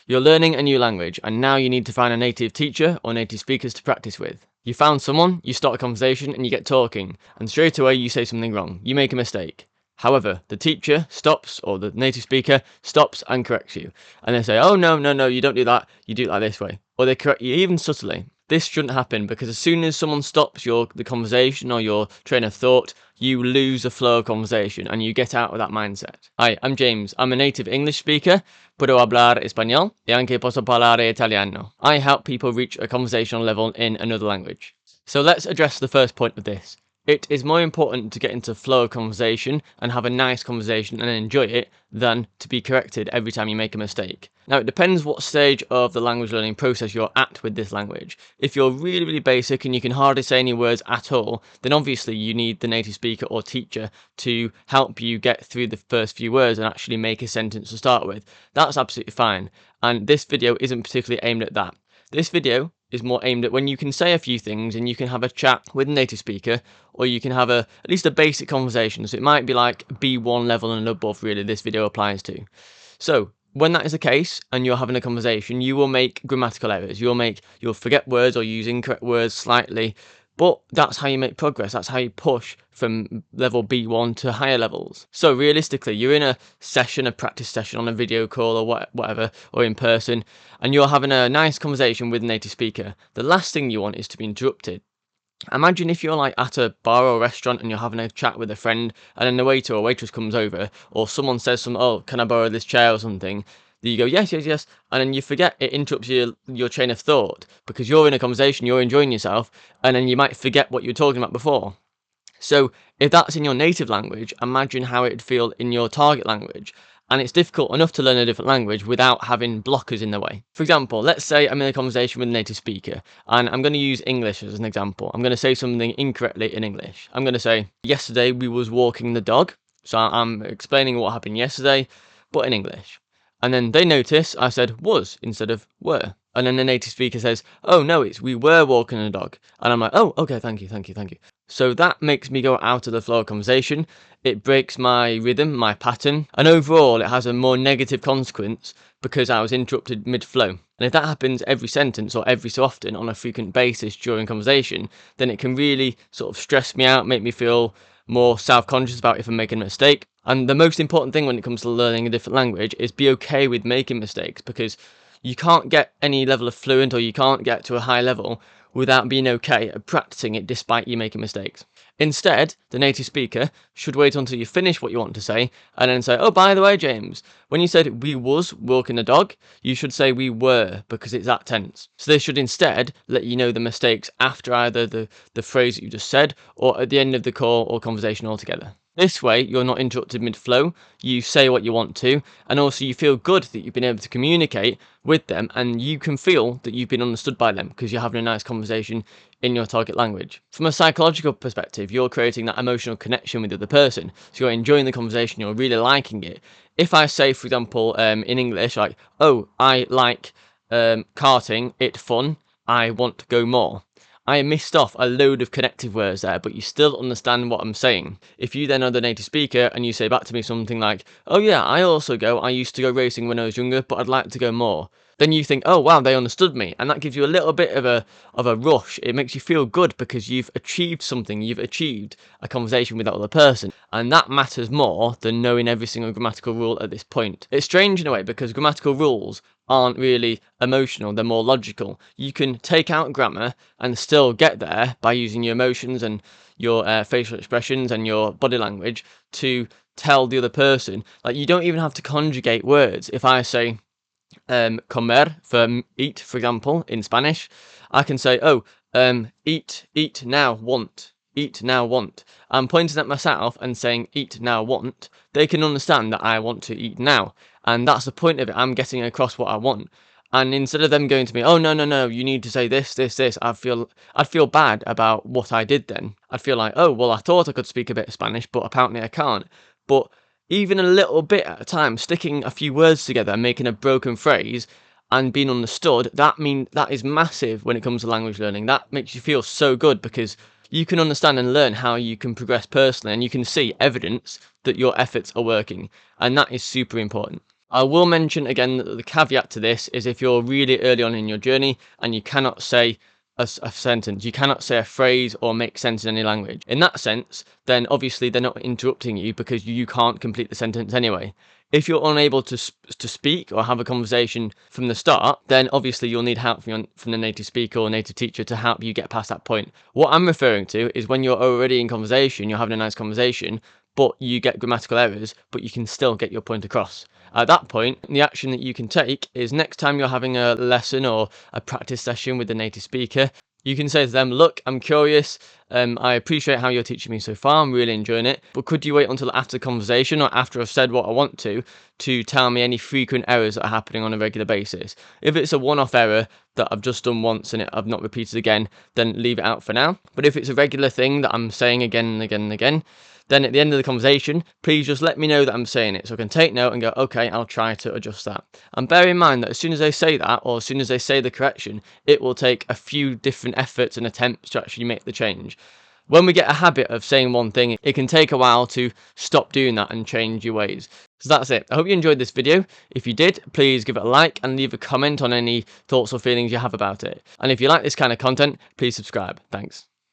You're learning a new language, and now you need to find a native teacher or native speakers to practice with. You found someone, you start a conversation, and you get talking, and straight away you say something wrong. You make a mistake. However, the teacher stops, or the native speaker stops and corrects you. And they say, oh, no, no, no, you don't do that. You do it like this way. Or they correct you even subtly. This shouldn't happen, because as soon as someone stops the conversation or your train of thought, you lose the flow of conversation and you get out of that mindset. Hi, I'm James. I'm a native English speaker. Puedo hablar español y anche posso parlare italiano. I help people reach a conversational level in another language. So let's address the first point of this. It is more important to get into flow of conversation and have a nice conversation and enjoy it than to be corrected every time you make a mistake. Now, it depends what stage of the language learning process you're at with this language. If you're really, really basic and you can hardly say any words at all, then obviously you need the native speaker or teacher to help you get through the first few words and actually make a sentence to start with. That's absolutely fine. And this video isn't particularly aimed at that. This video is more aimed at when you can say a few things and you can have a chat with a native speaker, or you can have at least a basic conversation. So it might be like B1 level and above, really, this video applies to. So when that is the case and you're having a conversation, you will make grammatical errors. You'll forget words or use incorrect words slightly. But that's how you make progress. That's how you push from level B1 to higher levels. So realistically, you're in a session, a practice session on a video call or whatever, or in person, and you're having a nice conversation with a native speaker. The last thing you want is to be interrupted. Imagine if you're like at a bar or restaurant and you're having a chat with a friend, and then the waiter or waitress comes over, or someone says oh, can I borrow this chair or something? You go, yes, yes, yes, and then you forget. It interrupts your train of thought because you're in a conversation, you're enjoying yourself, and then you might forget what you were talking about before. So if that's in your native language, imagine how it'd feel in your target language. And it's difficult enough to learn a different language without having blockers in the way. For example, let's say I'm in a conversation with a native speaker, and I'm going to use English as an example. I'm going to say something incorrectly in English. I'm going to say, yesterday we was walking the dog. So I'm explaining what happened yesterday, but in English. And then they notice I said was instead of were. And then the native speaker says, oh no, it's we were walking a dog. And I'm like, oh, okay, thank you, thank you, thank you. So that makes me go out of the flow of conversation. It breaks my rhythm, my pattern. And overall, it has a more negative consequence because I was interrupted mid-flow. And if that happens every sentence or every so often on a frequent basis during conversation, then it can really sort of stress me out, make me feel more self-conscious about if I'm making a mistake. And the most important thing when it comes to learning a different language is be okay with making mistakes, because you can't get any level of fluent or you can't get to a high level without being okay at practicing it despite you making mistakes. Instead, the native speaker should wait until you finish what you want to say and then say, oh, by the way, James, when you said we was walking a dog, you should say we were, because it's that tense. So they should instead let you know the mistakes after either the phrase that you just said or at the end of the call or conversation altogether. This way, you're not interrupted mid-flow, you say what you want to, and also you feel good that you've been able to communicate with them, and you can feel that you've been understood by them because you're having a nice conversation in your target language. From a psychological perspective, you're creating that emotional connection with the other person, so you're enjoying the conversation, you're really liking it. If I say, for example, in English, like, oh, I like karting, it's fun, I want to go more. I missed off a load of connective words there, but you still understand what I'm saying. If you then are the native speaker and you say back to me something like, oh yeah, I used to go racing when I was younger, but I'd like to go more. Then you think, oh wow, they understood me. And that gives you a little bit of a rush. It makes you feel good because you've achieved something. You've achieved a conversation with that other person. And that matters more than knowing every single grammatical rule at this point. It's strange in a way because grammatical rules aren't really emotional, they're more logical. You can take out grammar and still get there by using your emotions and your facial expressions and your body language to tell the other person. Like, you don't even have to conjugate words. If I say comer for eat, for example, in Spanish, I can say, oh, eat now, want. Eat now, want. I'm pointing at myself and saying eat now, want. They can understand that I want to eat now. And that's the point of it. I'm getting across what I want. And instead of them going to me, oh, no, no, no, you need to say this, this, this, I'd feel bad about what I did then. I'd feel like, oh, well, I thought I could speak a bit of Spanish, but apparently I can't. But even a little bit at a time, sticking a few words together, making a broken phrase and being understood, that is massive when it comes to language learning. That makes you feel so good because you can understand and learn how you can progress personally, and you can see evidence that your efforts are working. And that is super important. I will mention again that the caveat to this is if you're really early on in your journey and you cannot say a sentence, you cannot say a phrase or make sense in any language. In that sense, then obviously they're not interrupting you because you can't complete the sentence anyway. If you're unable to speak or have a conversation from the start, then obviously you'll need help from the native speaker or native teacher to help you get past that point. What I'm referring to is when you're already in conversation, you're having a nice conversation, but you get grammatical errors, but you can still get your point across. At that point, the action that you can take is next time you're having a lesson or a practice session with the native speaker, you can say to them, look, I'm curious, I appreciate how you're teaching me so far, I'm really enjoying it, but could you wait until after the conversation or after I've said what I want to tell me any frequent errors that are happening on a regular basis? If it's a one-off error that I've just done once and I've not repeated again, then leave it out for now. But if it's a regular thing that I'm saying again and again and again, then at the end of the conversation, please just let me know that I'm saying it so I can take note and go, okay, I'll try to adjust that. And bear in mind that as soon as they say that, or as soon as they say the correction, it will take a few different efforts and attempts to actually make the change. When we get a habit of saying one thing, it can take a while to stop doing that and change your ways. So that's it. I hope you enjoyed this video. If you did, please give it a like and leave a comment on any thoughts or feelings you have about it. And if you like this kind of content, please subscribe. Thanks.